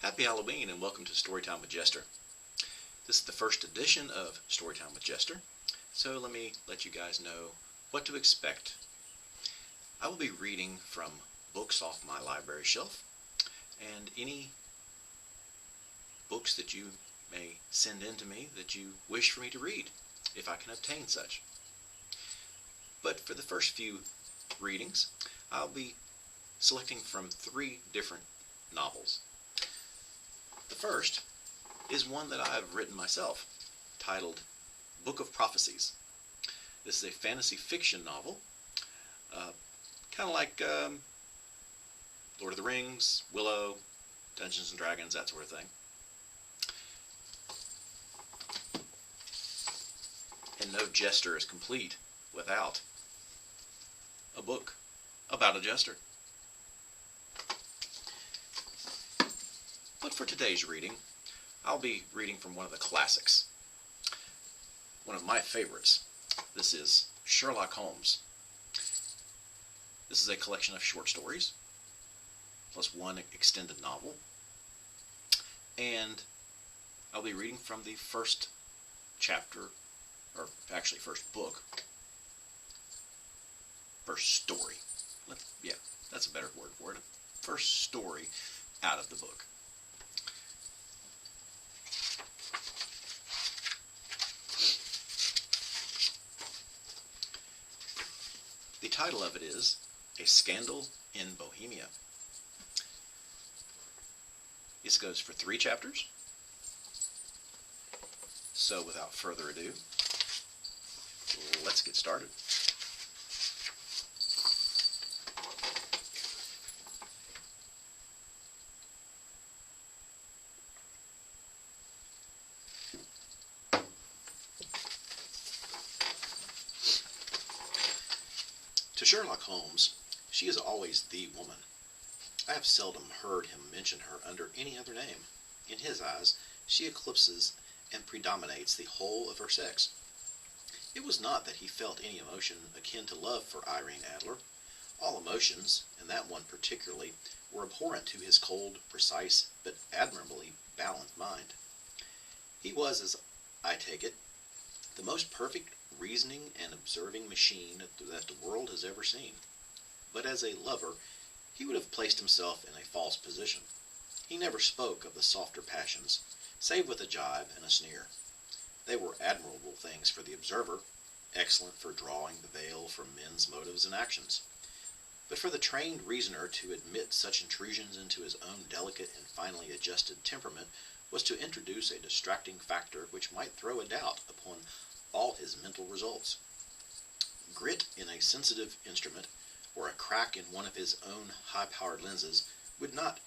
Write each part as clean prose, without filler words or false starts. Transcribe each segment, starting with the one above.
Happy Halloween and welcome to Storytime with Jester. This is the first edition of Storytime with Jester, so let me let you guys know what to expect. I will be reading from books off my library shelf and any books that you may send in to me that you wish for me to read, if I can obtain such. But for the first few readings, I'll be selecting from 3 different novels. The first is one that I've written myself, titled Book of Prophecies. This is a fantasy fiction novel, kind of like Lord of the Rings, Willow, Dungeons & Dragons, that sort of thing. And no jester is complete without a book about a jester. But for today's reading, I'll be reading from one of the classics. One of my favorites. This is Sherlock Holmes. This is a collection of short stories, plus one extended novel. And I'll be reading from the first chapter, or actually first book, first story. Yeah, that's a better word for it. First story out of the book. The title of it is A Scandal in Bohemia. This goes for 3 chapters. So without further ado, let's get started. To Sherlock Holmes, she is always the woman. I have seldom heard him mention her under any other name. In his eyes, she eclipses and predominates the whole of her sex. It was not that he felt any emotion akin to love for Irene Adler. All emotions, and that one particularly, were abhorrent to his cold, precise, but admirably balanced mind. He was, as I take it, the most perfect reasoning and observing machine that the world has ever seen. But as a lover, he would have placed himself in a false position. He never spoke of the softer passions, save with a jibe and a sneer. They were admirable things for the observer, excellent for drawing the veil from men's motives and actions. But for the trained reasoner to admit such intrusions into his own delicate and finely adjusted temperament was to introduce a distracting factor which might throw a doubt upon all his mental results. Grit in a sensitive instrument, or a crack in one of his own high-powered lenses, would not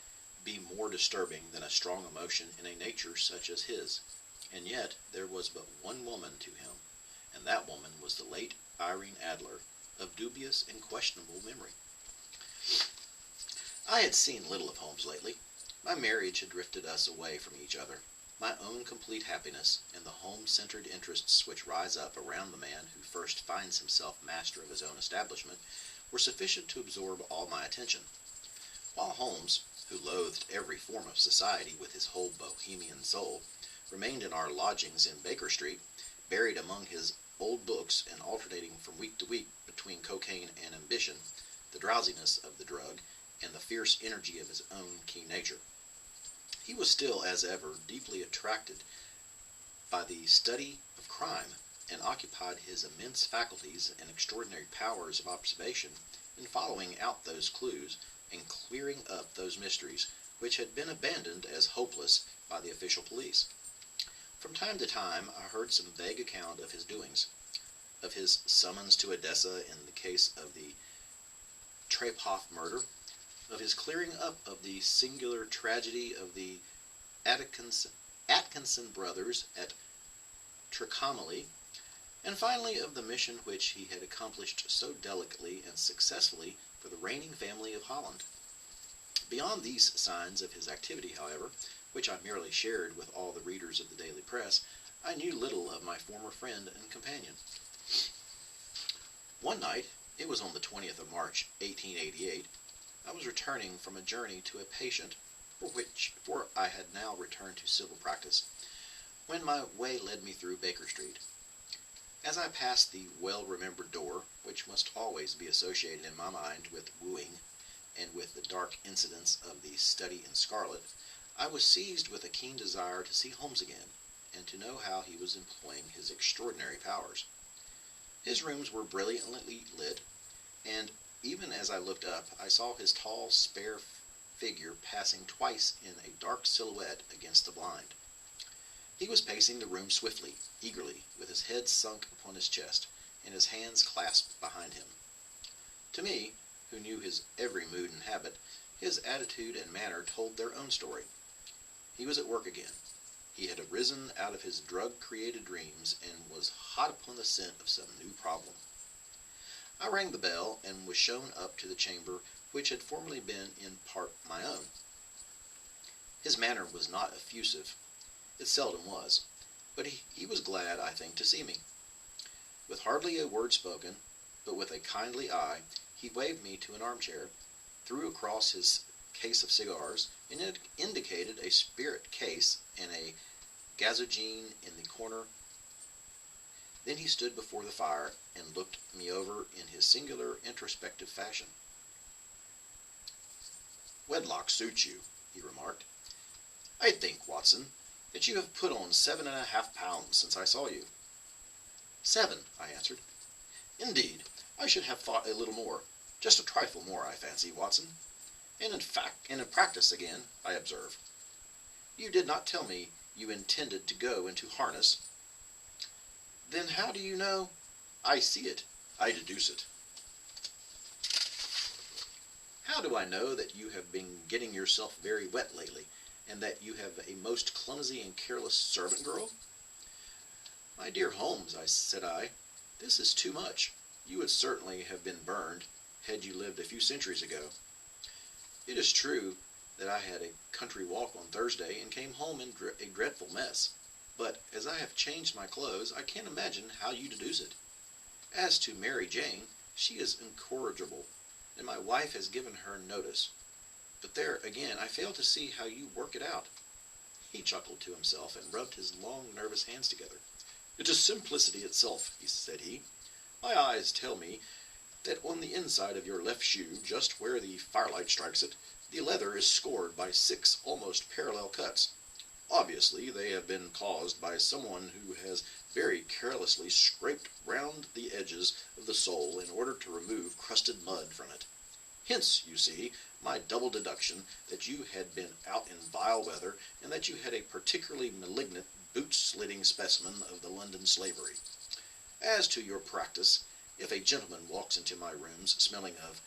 be more disturbing than a strong emotion in a nature such as his. And yet there was but one woman to him, and that woman was the late Irene Adler, of dubious and questionable memory. I had seen little of Holmes lately. My marriage had drifted us away from each other. My own complete happiness, and the home-centered interests which rise up around the man who first finds himself master of his own establishment, were sufficient to absorb all my attention. While Holmes, who loathed every form of society with his whole Bohemian soul, remained in our lodgings in Baker Street, buried among his old books and alternating from week to week between cocaine and ambition, the drowsiness of the drug, and the fierce energy of his own keen nature. He was still, as ever, deeply attracted by the study of crime, and occupied his immense faculties and extraordinary powers of observation in following out those clues and clearing up those mysteries which had been abandoned as hopeless by the official police. From time to time I heard some vague account of his doings, of his summons to Odessa in the case of the Trepoff murder, of his clearing up of the singular tragedy of the Atkinson brothers at Trincomalee, and finally of the mission which he had accomplished so delicately and successfully for the reigning family of Holland. Beyond these signs of his activity, however, which I merely shared with all the readers of the daily press, I knew little of my former friend and companion. One night, it was on the 20th of March, 1888, I was returning from a journey to a patient for I had now returned to civil practice, when my way led me through Baker Street. As I passed the well-remembered door, which must always be associated in my mind with wooing, and with the dark incidents of the Study in Scarlet, I was seized with a keen desire to see Holmes again, and to know how he was employing his extraordinary powers. His rooms were brilliantly lit, and even as I looked up, I saw his tall, spare figure passing twice in a dark silhouette against the blind. He was pacing the room swiftly, eagerly, with his head sunk upon his chest, and his hands clasped behind him. To me, who knew his every mood and habit, his attitude and manner told their own story. He was at work again. He had arisen out of his drug-created dreams and was hot upon the scent of some new problem. I rang the bell and was shown up to the chamber which had formerly been in part my own. His manner was not effusive. It seldom was, but he was glad, I think, to see me. With hardly a word spoken, but with a kindly eye, he waved me to an armchair, threw across his case of cigars, and indicated a spirit case and a gazogene in the corner. Then he stood before the fire and looked me over in his singular introspective fashion. "Wedlock suits you," he remarked. "I think, Watson, that you have put on 7½ pounds since I saw you." "7," I answered. "Indeed, I should have thought a little more. Just a trifle more, I fancy, Watson. And in practice again, I observe. You did not tell me you intended to go into harness." "Then how do you know—" "I see it. I deduce it." "How do I know that you have been getting yourself very wet lately, and that you have a most clumsy and careless servant girl?" "My dear Holmes," said I, "this is too much. You would certainly have been burned, had you lived a few centuries ago. It is true that I had a country walk on Thursday, and came home in a dreadful mess. But as I have changed my clothes, I can't imagine how you deduce it. As to Mary Jane, she is incorrigible, and my wife has given her notice. But there, again, I fail to see how you work it out." He chuckled to himself, and rubbed his long, nervous hands together. "It is simplicity itself," said he. "My eyes tell me that on the inside of your left shoe, just where the firelight strikes it, the leather is scored by 6 almost parallel cuts. Obviously, they have been caused by someone who has very carelessly scraped round the edges of the sole in order to remove crusted mud from it. Hence, you see, my double deduction that you had been out in vile weather, and that you had a particularly malignant boot-slitting specimen of the London slavery. As to your practice, if a gentleman walks into my rooms smelling of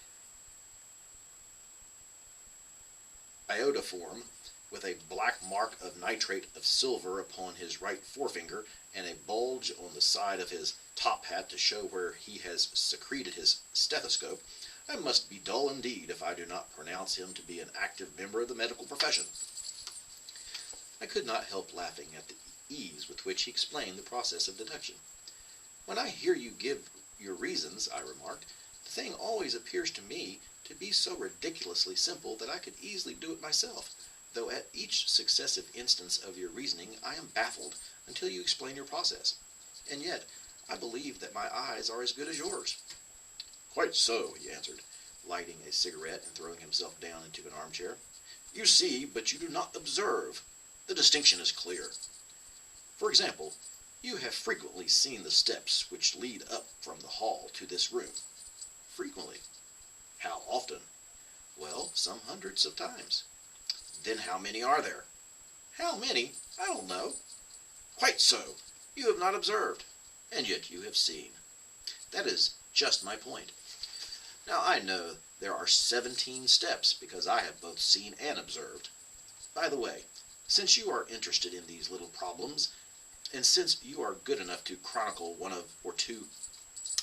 iodoform, with a black mark of nitrate of silver upon his right forefinger, and a bulge on the side of his top hat to show where he has secreted his stethoscope, I must be dull indeed if I do not pronounce him to be an active member of the medical profession." I could not help laughing at the ease with which he explained the process of deduction. "When I hear you give your reasons," I remarked, "the thing always appears to me to be so ridiculously simple that I could easily do it myself, though at each successive instance of your reasoning I am baffled until you explain your process. And yet I believe that my eyes are as good as yours." "Quite so," he answered, lighting a cigarette and throwing himself down into an armchair. "You see, but you do not observe. The distinction is clear. For example, you have frequently seen the steps which lead up from the hall to this room." "Frequently." "How often?" "Well, some hundreds of times." "Then how many are there?" "How many? I don't know." "Quite so. You have not observed, and yet you have seen. That is just my point. Now I know there are 17 steps, because I have both seen and observed. By the way, since you are interested in these little problems, and since you are good enough to chronicle one or two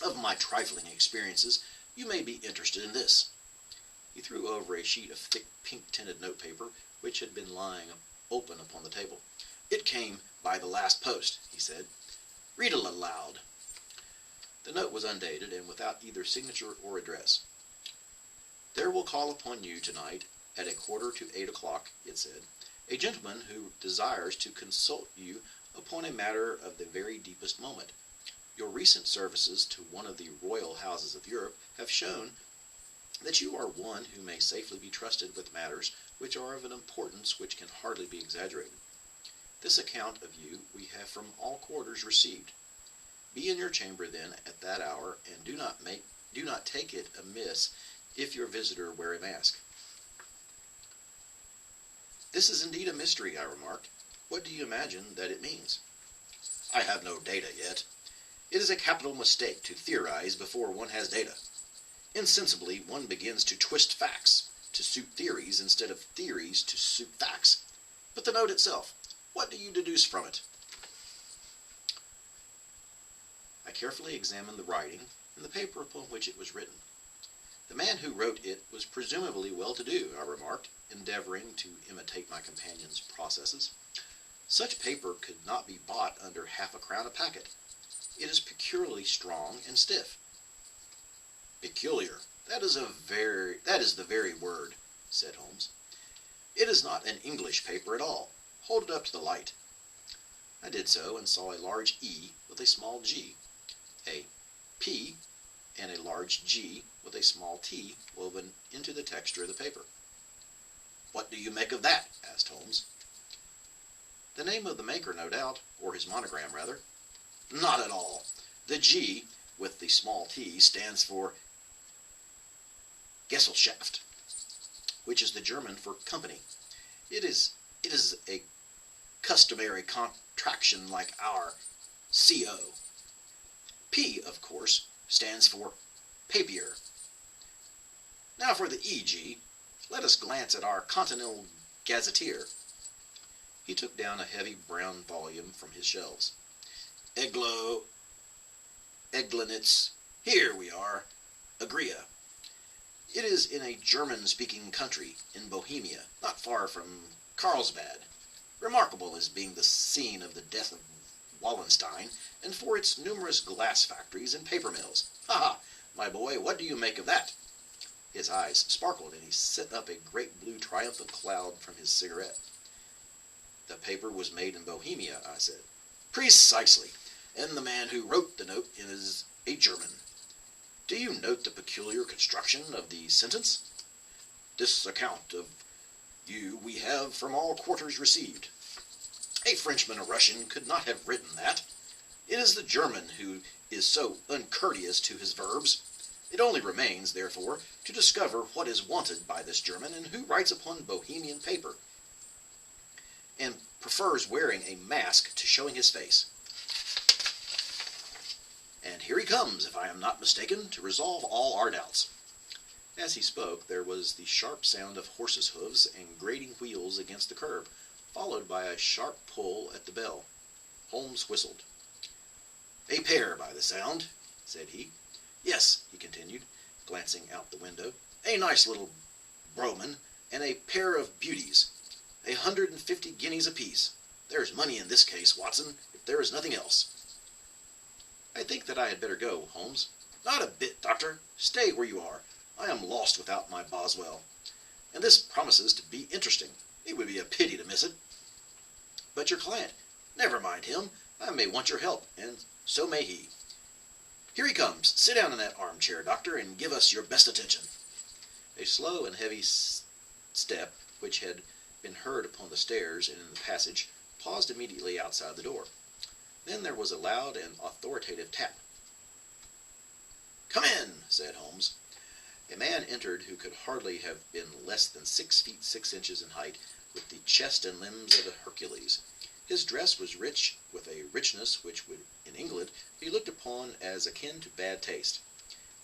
of my trifling experiences, you may be interested in this." He threw over a sheet of thick pink-tinted notepaper which had been lying open upon the table. "It came by the last post," he said. "Read it aloud." The note was undated, and without either signature or address. "There will call upon you tonight At 7:45, it said, "A gentleman who desires to consult you upon a matter of the very deepest moment. Your recent services to one of the royal houses of Europe have shown that you are one who may safely be trusted with matters which are of an importance which can hardly be exaggerated. This account of you we have from all quarters received. Be in your chamber then at that hour, and do not take it amiss if your visitor wear a mask." "This is indeed a mystery," I remarked. "What do you imagine that it means?" "I have no data yet. It is a capital mistake to theorize before one has data. Insensibly, one begins to twist facts to suit theories instead of theories to suit facts. But the note itself, what do you deduce from it?" I carefully examined the writing and the paper upon which it was written. "The man who wrote it was presumably well-to-do," I remarked, endeavoring to imitate my companion's processes. "Such paper could not be bought under half-a-crown a packet. It is peculiarly strong and stiff." "Peculiar. That is the very word," said Holmes. "It is not an English paper at all. Hold it up to the light." I did so, and saw a large E with a small g, a P, and a large G with a small t woven into the texture of the paper. "What do you make of that?" asked Holmes. "The name of the maker, no doubt, or his monogram, rather." "Not at all. The G with the small t stands for Gesellschaft, which is the German for company. It is a customary contraction like our CO. P, of course, stands for papier. Now for the EG, let us glance at our Continental Gazetteer." He took down a heavy brown volume from his shelves. Eglanitz, here we are, Agria. It is in a German-speaking country, in Bohemia, not far from Carlsbad, remarkable as being the scene of the death of Wallenstein, and for its numerous glass factories and paper mills. Ha ha! My boy, what do you make of that?" His eyes sparkled, and he sent up a great blue triumphant cloud from his cigarette. "The paper was made in Bohemia," I said. "Precisely, and the man who wrote the note is a German. Do you note the peculiar construction of the sentence? 'This account of you we have from all quarters received.' A Frenchman or Russian could not have written that. It is the German who is so uncourteous to his verbs. It only remains, therefore, to discover what is wanted by this German, and who writes upon Bohemian paper, and prefers wearing a mask to showing his face. And here he comes, if I am not mistaken, to resolve all our doubts." As he spoke, there was the sharp sound of horses' hoofs and grating wheels against the curb, followed by a sharp pull at the bell. Holmes whistled. "A pair, by the sound," said he. "Yes," he continued, glancing out the window, "a nice little brougham, and a pair of beauties. 150 guineas apiece. There's money in this case, Watson, if there is nothing else." "I think that I had better go, Holmes." "Not a bit, Doctor. Stay where you are. I am lost without my Boswell. And this promises to be interesting. It would be a pity to miss it." "But your client—" "Never mind him. I may want your help, and so may he. Here he comes. Sit down in that armchair, Doctor, and give us your best attention." A slow and heavy step, which had been heard upon the stairs and in the passage, paused immediately outside the door. Then there was a loud and authoritative tap. "Come in," said Holmes. A man entered who could hardly have been less than 6 feet 6 inches in height, with the chest and limbs of a Hercules. His dress was rich, with a richness which would, in England, be looked upon as akin to bad taste.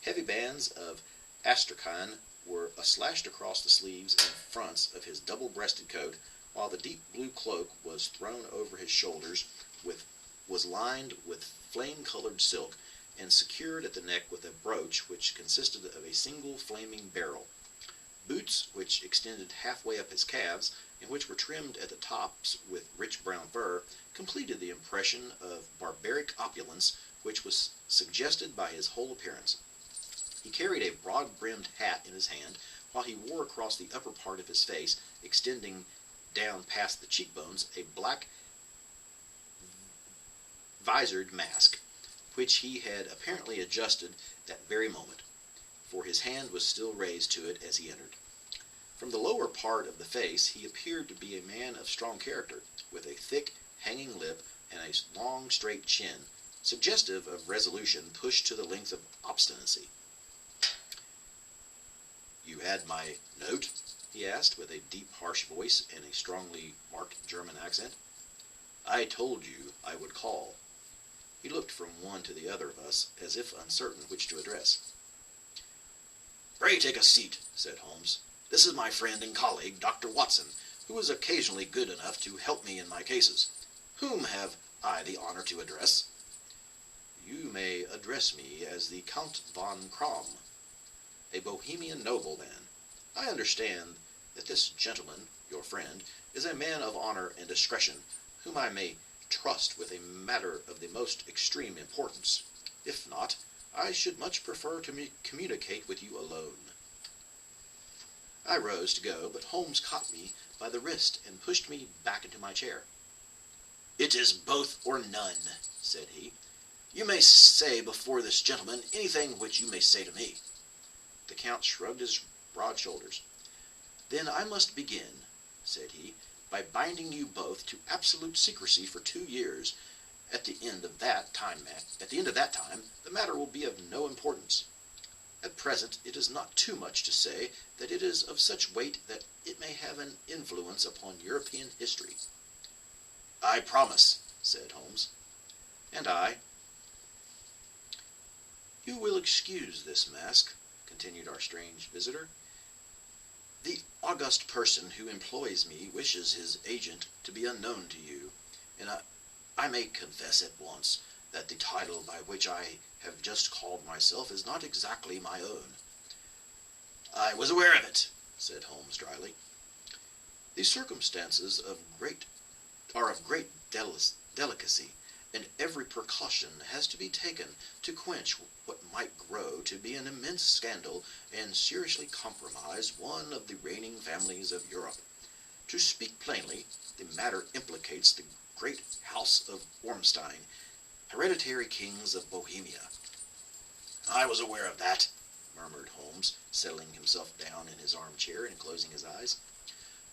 Heavy bands of astrakhan were slashed across the sleeves and fronts of his double-breasted coat, while the deep blue cloak was thrown over his shoulders, was lined with flame-colored silk, and secured at the neck with a brooch which consisted of a single flaming beryl. Boots, which extended halfway up his calves, and which were trimmed at the tops with rich brown fur, completed the impression of barbaric opulence which was suggested by his whole appearance. He carried a broad-brimmed hat in his hand, while he wore across the upper part of his face, extending down past the cheekbones, a black visored mask, which he had apparently adjusted that very moment, for his hand was still raised to it as he entered. From the lower part of the face he appeared to be a man of strong character, with a thick, hanging lip and a long, straight chin, suggestive of resolution pushed to the length of obstinacy. "You had my note?" he asked, with a deep, harsh voice and a strongly marked German accent. "I told you I would call." He looked from one to the other of us, as if uncertain which to address. "Pray take a seat," said Holmes. "This is my friend and colleague, Dr. Watson, who is occasionally good enough to help me in my cases. Whom have I the honor to address?" "You may address me as the Count von Krom, a Bohemian nobleman. I understand that this gentleman, your friend, is a man of honor and discretion, whom I may trust with a matter of the most extreme importance. If not, I should much prefer to communicate with you alone." I rose to go, but Holmes caught me by the wrist and pushed me back into my chair. "It is both or none," said he. "You may say before this gentleman anything which you may say to me." The Count shrugged his broad shoulders. "Then I must begin," said he, "by binding you both to absolute secrecy for 2 years. At the end of that time, the matter will be of no importance. At present, it is not too much to say that it is of such weight that it may have an influence upon European history." "I promise," said Holmes. "And I." "You will excuse this mask," continued our strange visitor. "The august person who employs me wishes his agent to be unknown to you, and I may confess at once that the title by which I have just called myself is not exactly my own." "I was aware of it," said Holmes dryly. "The circumstances are of great delicacy, and every precaution has to be taken to quench what might grow to be an immense scandal and seriously compromise one of the reigning families of Europe. To speak plainly, the matter implicates the great house of Ormstein, hereditary kings of Bohemia." "I was aware of that," murmured Holmes, settling himself down in his armchair and closing his eyes.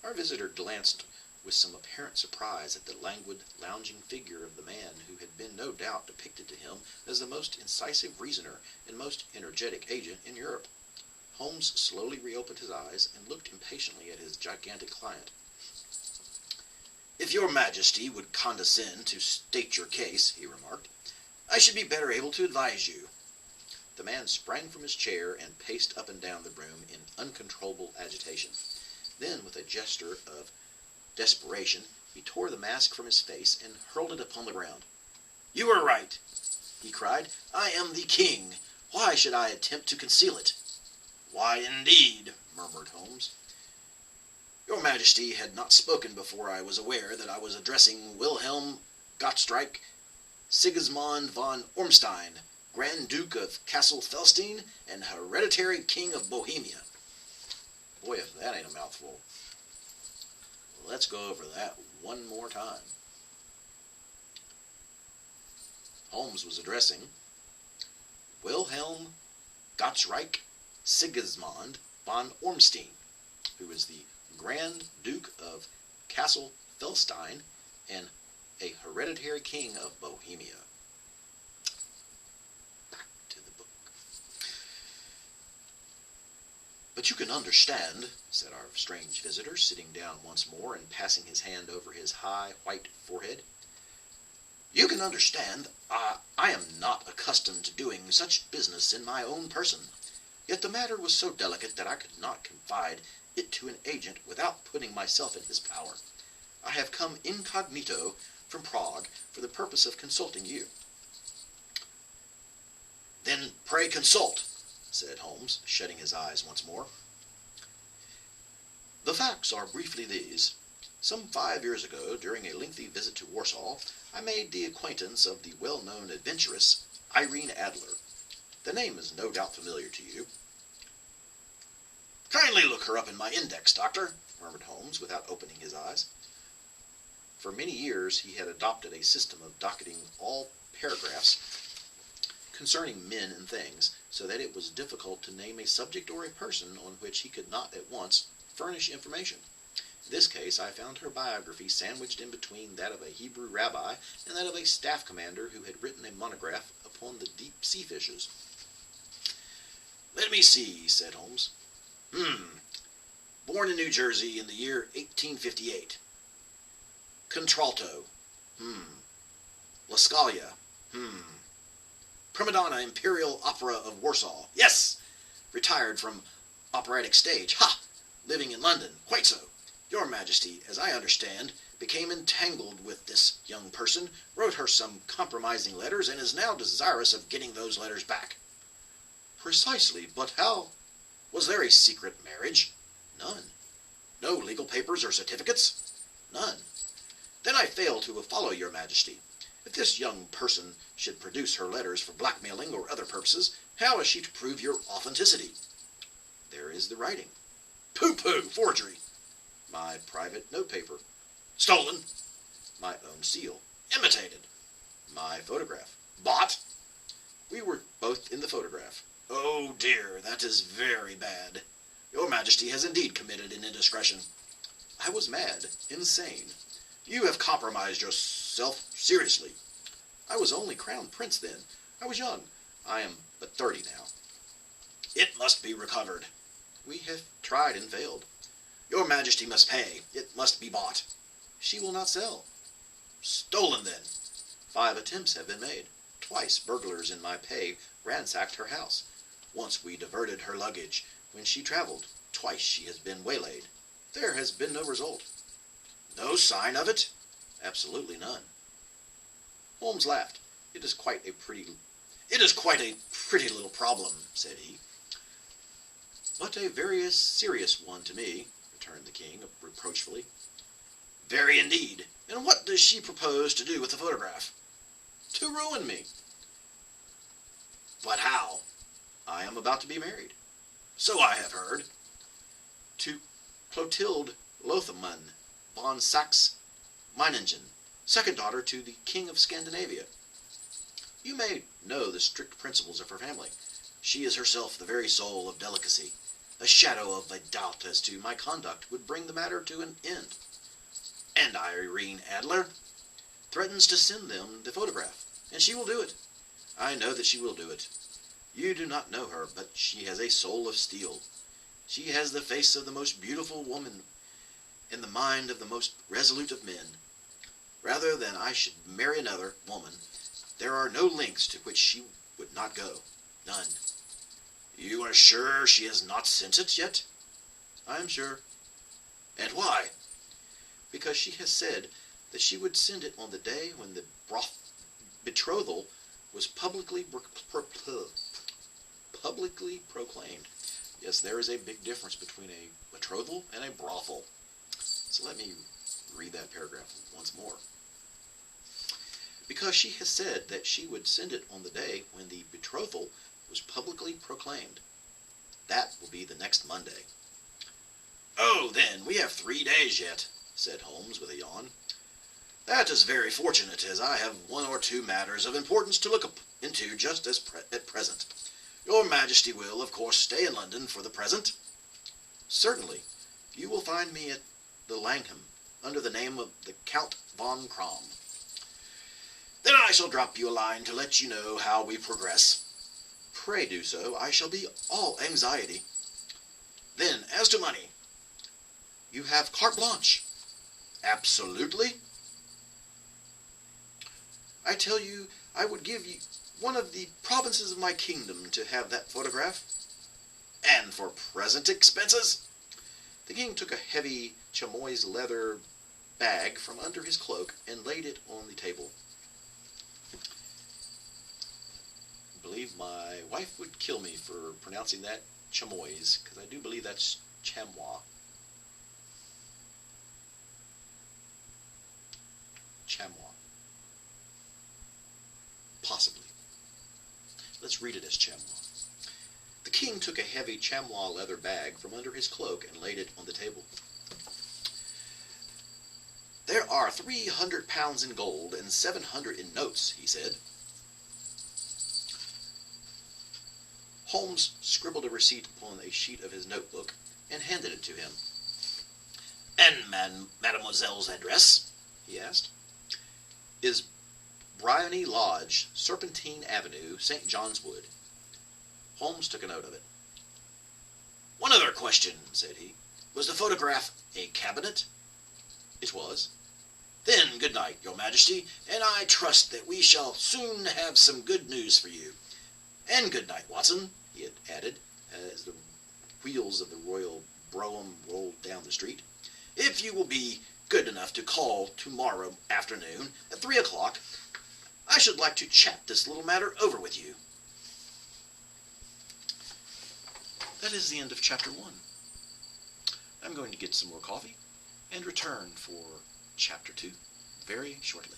Our visitor glanced with some apparent surprise at the languid, lounging figure of the man who had been no doubt depicted to him as the most incisive reasoner and most energetic agent in Europe. Holmes slowly reopened his eyes and looked impatiently at his gigantic client. "If your Majesty would condescend to state your case," he remarked, "I should be better able to advise you." The man sprang from his chair and paced up and down the room in uncontrollable agitation. Then, with a gesture of desperation, he tore the mask from his face and hurled it upon the ground. "You are right," he cried. "I am the king. Why should I attempt to conceal it?" "Why, indeed?" murmured Holmes. "Your Majesty had not spoken before I was aware that I was addressing Wilhelm Gottschalk Sigismund von Ormstein, Grand Duke of Cassel-Felstein and hereditary King of Bohemia." Boy, if that ain't a mouthful. Let's go over that one more time. Holmes was addressing Wilhelm Gottschalk Sigismund von Ormstein, who is the Grand Duke of Cassel-Felstein and a hereditary king of Bohemia. Back to the book. "But you can understand," said our strange visitor, sitting down once more and passing his hand over his high, white forehead. "You can understand I am not accustomed to doing such business in my own person. Yet the matter was so delicate that I could not confide it to an agent without putting myself in his power. I have come incognito from Prague for the purpose of consulting you." "Then pray consult," said Holmes, shutting his eyes once more. "The facts are briefly these. Some 5 years ago, during a lengthy visit to Warsaw, I made the acquaintance of the well-known adventuress Irene Adler. The name is no doubt familiar to you." Kindly look her up in my index, Doctor, murmured Holmes, without opening his eyes. For many years he had adopted a system of docketing all paragraphs concerning men and things, so that it was difficult to name a subject or a person on which he could not at once furnish information. In this case I found her biography sandwiched in between that of a Hebrew rabbi and that of a staff commander who had written a monograph upon the deep sea fishes. Let me see, said Holmes. Born in New Jersey in the year 1858. Contralto. La Scala. Prima donna Imperial Opera of Warsaw. Yes! Retired from operatic stage. Ha! Living in London. Quite so. Your Majesty, as I understand, became entangled with this young person, wrote her some compromising letters, and is now desirous of getting those letters back. Precisely, but how? Was there a secret marriage? None. No legal papers or certificates? None. Then I fail to follow your Majesty. If this young person should produce her letters for blackmailing or other purposes, how is she to prove your authenticity? There is the writing. Pooh-pooh, forgery. My private notepaper. Stolen. My own seal. Imitated. My photograph. Bought. We were both in the photograph. Oh dear, that is very bad. Your Majesty has indeed committed an indiscretion. I was mad, insane. You have compromised yourself seriously. I was only crown prince then. I was young. I am but 30 now. It must be recovered. We have tried and failed. Your Majesty must pay. It must be bought. She will not sell. Stolen then. 5 attempts have been made. Twice burglars in my pay ransacked her house. Once we diverted her luggage when she traveled. Twice she has been waylaid. There has been no result. No sign of it? Absolutely none. Holmes laughed. It is quite a pretty little problem, said he. But a very serious one to me, returned the king reproachfully. Very indeed. And what does she propose to do with the photograph? To ruin me. But how? I am about to be married. So I have heard. To Clotilde Lothman von Saxe-Meiningen, second daughter to the King of Scandinavia. You may know the strict principles of her family. She is herself the very soul of delicacy. A shadow of a doubt as to my conduct would bring the matter to an end. And Irene Adler threatens to send them the photograph, and she will do it. I know that she will do it. You do not know her, but she has a soul of steel. She has the face of the most beautiful woman and the mind of the most resolute of men. Rather than I should marry another woman, there are no lengths to which she would not go. None. You are sure she has not sent it yet? I am sure. And why? Because she has said that she would send it on the day when the betrothal was publicly proclaimed. Yes, there is a big difference between a betrothal and a brothel. So let me read that paragraph once more. Because she has said that she would send it on the day when the betrothal was publicly proclaimed. That will be the next Monday. Oh, then, we have 3 days yet, said Holmes with a yawn. That is very fortunate, as I have 1 or 2 matters of importance to look into just at present. Your Majesty will, of course, stay in London for the present? Certainly. You will find me at the Langham, under the name of the Count von Krom. Then I shall drop you a line to let you know how we progress. Pray do so. I shall be all anxiety. Then, as to money, you have carte blanche. Absolutely. I tell you, I would give you one of the provinces of my kingdom to have that photograph. And for present expenses? The king took a heavy chamois leather bag from under his cloak and laid it on the table. I believe my wife would kill me for pronouncing that chamois, because I do believe that's chamois. Chamois. Possibly. Let's read it as chamois. The king took a heavy chamois leather bag from under his cloak and laid it on the table. "There are 300 pounds in gold and 700 in notes," he said. Holmes scribbled a receipt upon a sheet of his notebook and handed it to him. "And mademoiselle's address?" he asked. "Is Briony Lodge, Serpentine Avenue, St. John's Wood." Holmes took a note of it. "One other question," said he. "Was the photograph a cabinet?" "It was." "Then good night, your majesty, and I trust that we shall soon have some good news for you. And good night, Watson," he had added, as the wheels of the royal brougham rolled down the street. "If you will be good enough to call tomorrow afternoon at 3 o'clock, I should like to chat this little matter over with you." That is the end of chapter 1. I'm going to get some more coffee and return for chapter 2 very shortly.